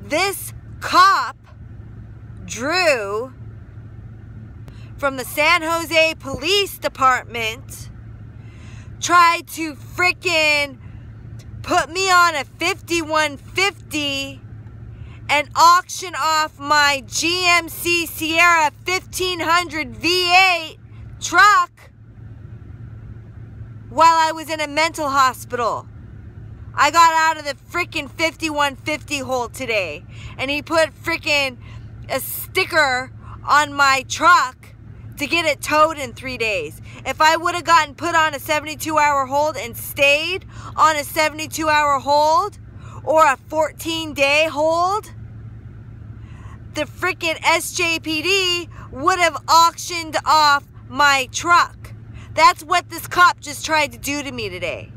This cop, Drew, from the San Jose Police Department, tried to frickin' put me on a 5150 and auction off my GMC Sierra 1500 V8 truck while I was in a mental hospital. I got out of the frickin' 5150 hole today, and he put frickin' a sticker on my truck to get it towed in 3 days. If I would have gotten put on a 72-hour hold and stayed on a 72-hour hold or a 14-day hold, the frickin' SJPD would have auctioned off my truck. That's what this cop just tried to do to me today.